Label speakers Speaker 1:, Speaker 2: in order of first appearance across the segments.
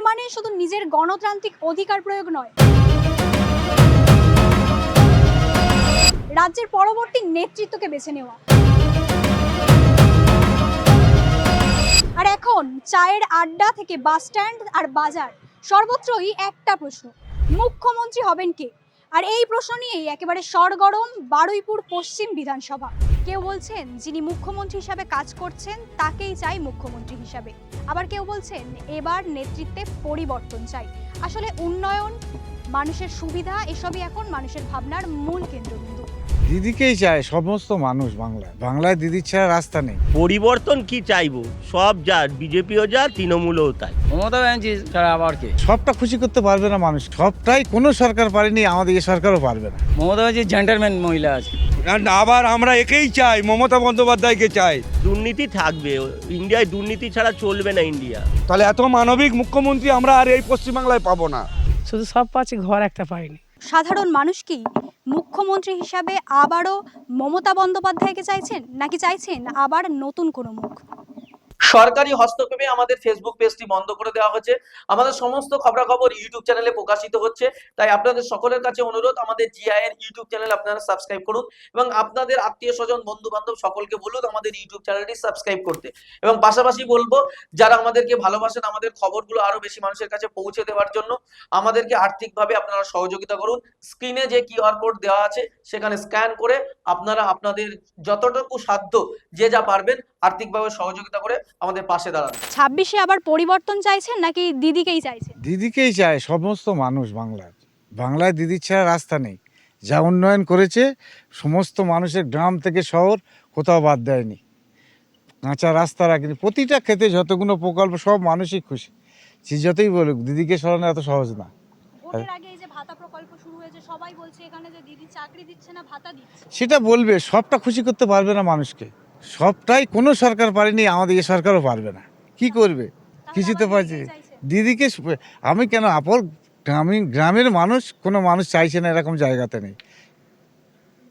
Speaker 1: মানে শুধু নিজের গণতান্ত্রিক অধিকার প্রয়োগ নয়, রাজ্যের পরবর্তী নেতৃত্বকে বেছে নেওয়া। আর এখন চায়ের আড্ডা থেকে বাস স্ট্যান্ড আর বাজার সর্বত্রই একটা প্রশ্ন, মুখ্যমন্ত্রী হবেন কে? আর এই প্রশ্ন নিয়েই একেবারে সরগরম বারুইপুর পশ্চিম বিধানসভা। কেউ বলছেন যিনি মুখ্যমন্ত্রী হিসাবে কাজ করছেন তাকেই চাই মুখ্যমন্ত্রী হিসাবে, আবার কেউ বলছেন এবার নেতৃত্বে পরিবর্তন চাই। আসলে উন্নয়ন, মানুষের সুবিধা এসবই এখন মানুষের ভাবনার মূল কেন্দ্রবিন্দু।
Speaker 2: দিদিকেই চায় সমস্ত মানুষ। বাংলায় দিদির ছাড়া রাস্তা নেই।
Speaker 3: পরিবর্তন কি চাইবো? সব যা, বিজেপিও যা, তৃণমূলও তাই।
Speaker 4: মমতা ব্যানার্জি ছাড়া আবার কে?
Speaker 2: সবটা খুশি করতে পারবে না মানুষ, সবটাই কোনো সরকার পারেনি, আমাদের এই সরকারও পারবে না।
Speaker 4: মমতা ব্যানার্জি জেন্টলম্যান মহিলা আছে।
Speaker 5: আবার আমরা একেই চাই, মমতা বন্দ্যোপাধ্যায়কে চাই।
Speaker 3: দুর্নীতি থাকবে, ইন্ডিয়ায় দুর্নীতি ছাড়া চলবে না ইন্ডিয়া।
Speaker 5: তাহলে এত মানবিক মুখ্যমন্ত্রী আমরা আর এই পশ্চিমবাংলায় পাবো না।
Speaker 6: শুধু সব পাচ্ছি, ঘর একটা পাইনি।
Speaker 1: সাধারণ মানুষ কি মুখ্যমন্ত্রী হিসাবে আবারও মমতা বন্দ্যোপাধ্যায়কে চাইছেন, নাকি চাইছেন আবার নতুন কোনো মুখ?
Speaker 7: সরকারি হস্তক্ষেপে আমাদের ফেসবুক পেজটি বন্ধ করে দেওয়া হচ্ছে। আমাদের সমস্ত খবরাখবর ইউটিউব চ্যানেলে প্রকাশিত হচ্ছে, তাই আপনাদের সকলের কাছে অনুরোধ, আমাদের জিআই এর ইউটিউব চ্যানেল আপনারা সাবস্ক্রাইব করুন এবং আপনাদের আত্মীয় স্বজন, বন্ধু বান্ধব সকলকে বলুন আমাদের ইউটিউব চ্যানেলটি সাবস্ক্রাইব করতে। এবং পাশাপাশি বলবো, যারা আমাদেরকে ভালোবাসেন, আমাদের খবরগুলো আরো বেশি মানুষের কাছে পৌঁছে দেওয়ার জন্য আমাদেরকে আর্থিকভাবে আপনারা সহযোগিতা করুন। স্ক্রিনে যে কিউআর কোড দেওয়া আছে সেখানে স্ক্যান করে আপনারা আপনাদের যতটুকু সাধ্য যে যা পারবেন আর্থিকভাবে সহযোগিতা করে আমাদের পাশে দাঁড়ান।
Speaker 1: 26-এ আবার পরিবর্তন চাইছেন নাকি দিদিকেই চাইছেন?
Speaker 2: দিদিকেই চায় সমস্ত মানুষ। বাংলায় দিদির ছাড়া রাস্তা নেই। যা উন্নয়ন করেছে সমস্ত মানুষের গ্রাম থেকে শহর কোথাও বাদ দেয়নি। কাঁচা রাস্তা রাখেনি, প্রতিটা ক্ষেত্রে যতগুলো প্রকল্প সব মানুষই খুশি। সে যতই বলুক, দিদিকে সরানো এত সহজ না।
Speaker 1: ভোটের আগে এই যে ভাতা প্রকল্প শুরু হয়েছে, সবাই বলছে এখানে যে দিদি চাকরি দিচ্ছে না, ভাতা দিচ্ছে।
Speaker 2: সেটা বলবে, সবটা খুশি করতে পারবে না মানুষকে। সবটাই কোনো সরকার পারেনি, আমাদের এই সরকারও পারবে না। কি করবে? কিছুতে পারছে দিদিকে। আমি কেন আপর গ্রামের মানুষ, কোনো মানুষ চাইছে না এরকম জায়গাতে নেই।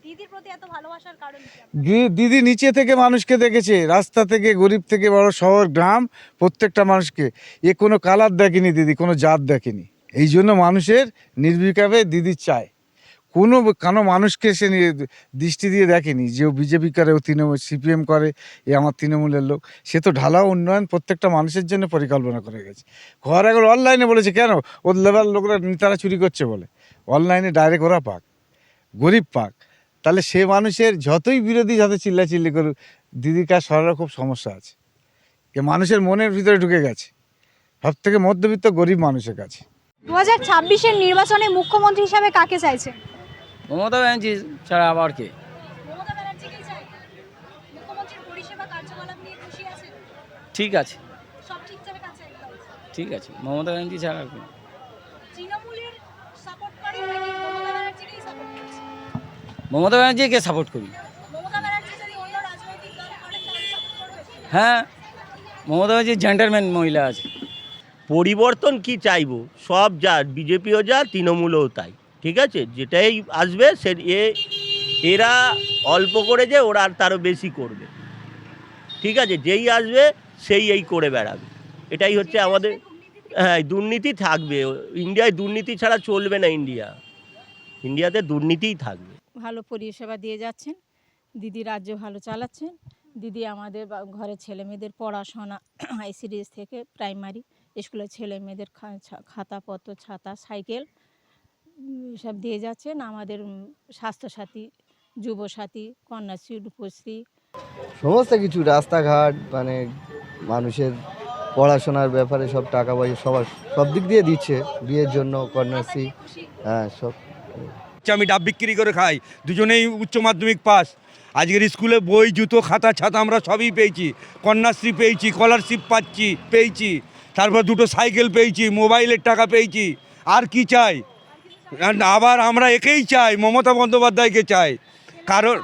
Speaker 1: দিদির প্রতি এত ভালোবাসার কারণ কি?
Speaker 2: দিদি নিচে থেকে মানুষকে দেখেছে, রাস্তা থেকে, গরিব থেকে বড়, শহর গ্রাম, প্রত্যেকটা মানুষকে। এ কোনো কালার দেখেনি দিদি, কোনো জাত দেখেনি। এই জন্য মানুষের নির্বিকারে দিদি চায়। কোনো মানুষকে সে দৃষ্টি দিয়ে দেখেনি যে ও বিজেপি করে, ও তৃণমূল, সিপিএম করে, এ আমার তৃণমূলের লোক। সে তো ঢালাও উন্নয়ন প্রত্যেকটা মানুষের জন্য পরিকল্পনা করে গেছে। ঘর একবার অনলাইনে বলেছে, কেন? ওর লেবার লোকরা, নেতারা চুরি করছে বলে। অনলাইনে ডাইরেক্ট ওরা পাক, গরিব পাক। তাহলে সে মানুষের যতই বিরোধী যত চিল্লাচিল্লি করুক, দিদির কাজ সরার খুব সমস্যা আছে। মানুষের মনের ভিতরে ঢুকে গেছে, সব থেকে মধ্যবিত্ত গরিব মানুষের কাছে।
Speaker 1: 2026-এর নির্বাচনে মুখ্যমন্ত্রী হিসাবে কাকে চাইছেন?
Speaker 4: মমতা ব্যানার্জি ছাড়া আবার কে?
Speaker 1: মমতা ব্যানার্জিকেই চাই। মুখ্যমন্ত্রীর পরিষেবা কার্যকলাপ নিয়ে খুশি আছেন?
Speaker 4: ঠিক আছে,
Speaker 1: সব ঠিকঠাক আছে একদম?
Speaker 4: ঠিক আছে। মমতা ব্যানার্জি ছাড়া আর কে?
Speaker 1: তৃণমূলের সাপোর্ট করেন নাকি মমতা ব্যানার্জিকেই সাপোর্ট করছেন?
Speaker 4: মমতা ব্যানার্জিকে সাপোর্ট করি।
Speaker 1: মমতা ব্যানার্জি যদি অন্য রাজনৈতিক দল করেন তাহলে সাপোর্ট করবেন?
Speaker 4: হ্যাঁ, মমতা ব্যানার্জি জেন্টলম্যান মহিলা আছে।
Speaker 3: পরিবর্তন কি চাইবো? সব যা, বিজেপিও যা, তৃণমূলও তাই। ঠিক আছে, যেটাই আসবে সে এরা অল্প করে যে ওরা আর তারও বেশি করবে। ঠিক আছে, যেই আসবে সেই এই করে বেড়াবে, এটাই হচ্ছে আমাদের। হ্যাঁ, দুর্নীতি থাকবে, ইন্ডিয়ায় দুর্নীতি ছাড়া চলবে না ইন্ডিয়াতে দুর্নীতিই থাকবে।
Speaker 8: ভালো পরিষেবা দিয়ে যাচ্ছেন দিদি, রাজ্য ভালো চালাচ্ছেন দিদি। আমাদের ঘরে ছেলে মেয়েদের পড়াশোনা আইসিডিএস থেকে প্রাইমারি স্কুলের ছেলে মেয়েদের খাতাপত্র, ছাতা, সাইকেল সব দিয়ে যাচ্ছেন। আমাদের স্বাস্থ্যসাথী, যুবসাথী, কন্যাশ্রী, রূপশ্রী
Speaker 9: সমস্ত কিছু, রাস্তাঘাট, মানে মানুষের পড়াশোনার ব্যাপারে সব টাকা পয়সা সব দিক দিয়ে দিচ্ছে। বিয়ের জন্য কন্যাশ্রী, হ্যাঁ সব।
Speaker 5: আমি ডাব বিক্রি করে খাই, দুজনেই উচ্চ মাধ্যমিক পাস। আজকের স্কুলে বই, জুতো, খাতা, ছাতা আমরা সবই পেয়েছি। কন্যাশ্রী পেয়েছি, স্কলারশিপ পেয়েছি, তারপর 2টো সাইকেল পেয়েছি, মোবাইলের টাকা পেয়েছি। আর কি চাই? আবার আমরা একেই চাই, মমতা বন্দ্যোপাধ্যায়কে চাই। কারণ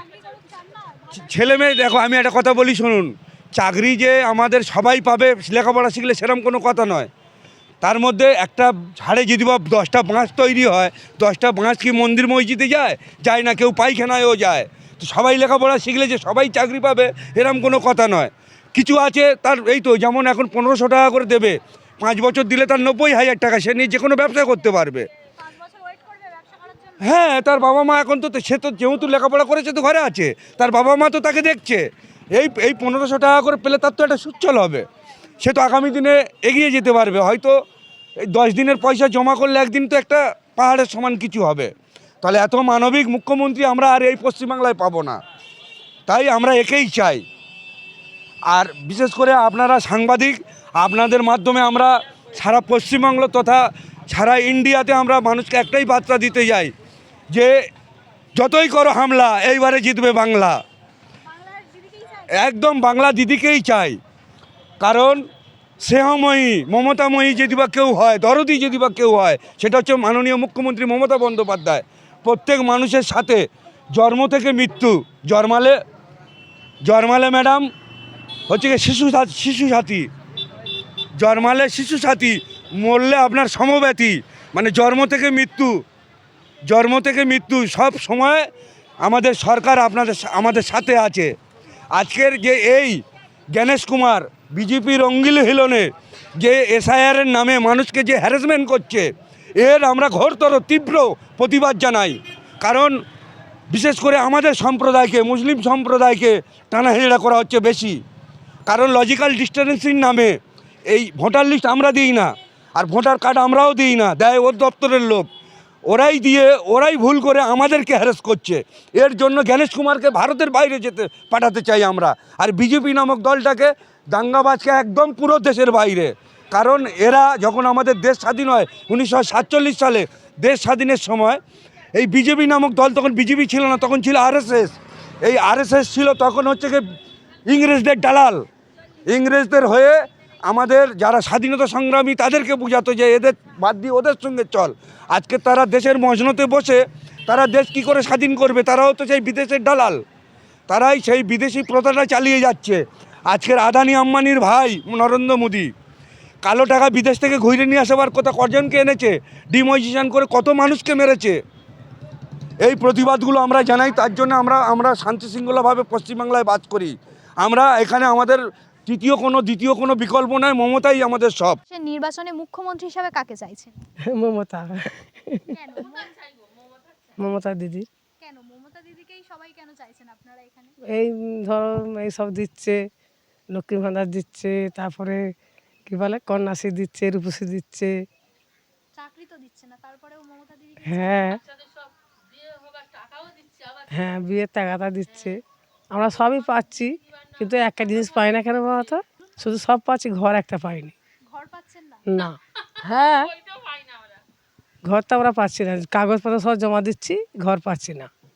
Speaker 5: ছেলে মেয়ে, দেখো আমি একটা কথা বলি শুনুন, চাকরি যে আমাদের সবাই পাবে লেখাপড়া শিখলে সেরকম কোনো কথা নয়। তার মধ্যে একটা ঝাড়ে যদি বা 10টা বাঁশ তৈরি হয়, 10টা বাঁশ কি মন্দির মসজিদে যায় না, কেউ পায়খানায়ও যায়। তো সবাই লেখাপড়া শিখলে যে সবাই চাকরি পাবে এরকম কোনো কথা নয়। কিছু আছে তার, এই তো যেমন এখন 1500 টাকা করে দেবে, 5 বছর দিলে তার 90,000 টাকা, সে নিয়ে যে কোনো ব্যবসা করতে পারবে।
Speaker 1: 5 বছর ওয়েট করবে ব্যবসা করার জন্য?
Speaker 5: হ্যাঁ, তার বাবা মা এখন তো সে তো যেহেতু লেখাপড়া করেছে তো ঘরে আছে, তার বাবা মা তো তাকে দেখছে। এই 1500 টাকা করে পেলে তার তো একটা সুচ্ছল হবে, সে তো আগামী দিনে এগিয়ে যেতে পারবে। হয়তো এই 10 দিনের পয়সা জমা করলে একদিন তো একটা পাহাড়ের সমান কিছু হবে। তাহলে এত মানবিক মুখ্যমন্ত্রী আমরা আর এই পশ্চিমবাংলায় পাবো না, তাই আমরা একেই চাই। আর বিশেষ করে আপনারা সাংবাদিক, আপনাদের মাধ্যমে আমরা সারা পশ্চিমবঙ্গ তথা সারা ইন্ডিয়াতে আমরা মানুষকে একটাই বার্তা দিতে যাই যে যতই করো হামলা, এইবারে জিতবে বাংলা।
Speaker 1: বাংলার দিদিকেই চাই।
Speaker 5: একদম বাংলা দিদিকেই চাই, কারণ স্নেহময়ী মমতাময়ী যদি বা কেউ হয়, দরদি যদি বা কেউ হয়, সেটা হচ্ছে মাননীয় মুখ্যমন্ত্রী মমতা বন্দ্যোপাধ্যায়। প্রত্যেক মানুষের সাথে জন্ম থেকে মৃত্যু, জন্মালে ম্যাডাম হচ্ছে কি শিশু সাথী, জন্মালে শিশু সাথী, মরলে আপনার সমব্যথী, মানে জন্ম থেকে মৃত্যু সব সময় আমাদের সরকার আমাদের সাথে আছে। আজকের যে এই গণেশ কুমার বিজেপির অঙ্গিল হিলনে যে এসআইআরের নামে মানুষকে যে হ্যারাসমেন্ট করছে, এর আমরা ঘোরতর তীব্র প্রতিবাদ জানাই। কারণ বিশেষ করে আমাদের সম্প্রদায়কে, মুসলিম সম্প্রদায়কে টানাহেঁচড়া করা হচ্ছে বেশি। কারণ লজিক্যাল ডিস্টারেন্সির নামে এই ভোটার লিস্ট আমরা দিই না, আর ভোটার কার্ড আমরাও দিই না, দেয় ওর দপ্তরের লোক, ওরাই ভুল করে আমাদেরকে হ্যারাস করছে। এর জন্য গণেশ কুমারকে ভারতের বাইরে পাঠাতে চাই আমরা, আর বিজেপি নামক দলটাকে, দাঙ্গাবাজকে একদম পুরো দেশের বাইরে। কারণ এরা যখন আমাদের দেশ স্বাধীন হয় 1947 সালে, দেশ স্বাধীনের সময় এই বিজেপি নামক দল, তখন বিজেপি ছিল না, তখন ছিল আরএসএস। এই আরএসএস ছিল তখন হচ্ছে কি ইংরেজদের দালাল, ইংরেজদের হয়ে আমাদের যারা স্বাধীনতা সংগ্রামী তাদেরকে বোঝাতো যে এদের বাদ দিয়ে ওদের সঙ্গে চল। আজকে তারা দেশের মজনতে বসে তারা দেশ কী করে স্বাধীন করবে, তারাও তো সেই বিদেশের দালাল, তারাই সেই বিদেশি প্রথাটা চালিয়ে যাচ্ছে। আজকের আদানি আম্বানির ভাই নরেন্দ্র মোদী কালো টাকা বিদেশ থেকে ঘুরে নিয়ে আসাবার কথা কজনকে এনেছে, ডিমোজিশন করে কত মানুষকে মেরেছে। এই প্রতিবাদগুলো আমরা জানাই, তার জন্য আমরা শান্তি শৃঙ্খলাভাবে পশ্চিমবাংলায় বাস করি। আমরা এখানে আমাদের দ্বিতীয় কোনো বিকল্প নয়, মমতাই আমাদের সব।
Speaker 1: সে নির্বাচনে মুখ্যমন্ত্রী হিসাবে কাকে চাইছেন?
Speaker 6: মমতা,
Speaker 1: কেন?
Speaker 6: মমতা দিদি।
Speaker 1: কেন মমতা দিদিকেই সবাই কেন চাইছেন আপনারা এখানে?
Speaker 6: এই ধরো এইসব দিচ্ছে, লক্ষ্মী ভাণ্ডার দিচ্ছে, তারপরে কি বলে কন্যাশ্রী দিচ্ছে, রূপশ্রী দিচ্ছে।
Speaker 1: চাকরি তো দিচ্ছে না, তারপরেও মমতা দিদি।
Speaker 6: হ্যাঁ হ্যাঁ, বিয়ের টাকাটা দিচ্ছে, আমরা সবই পাচ্ছি, কিন্তু একটা জিনিস পাই না কেন বলতো? শুধু সব পাচ্ছি, ঘর একটা পাইনি।
Speaker 1: ঘর পাচ্ছেন না?
Speaker 6: না, হ্যাঁ ঘর তো আমরা পাচ্ছি না, কাগজপত্র সব জমা দিচ্ছি, ঘর পাচ্ছি না।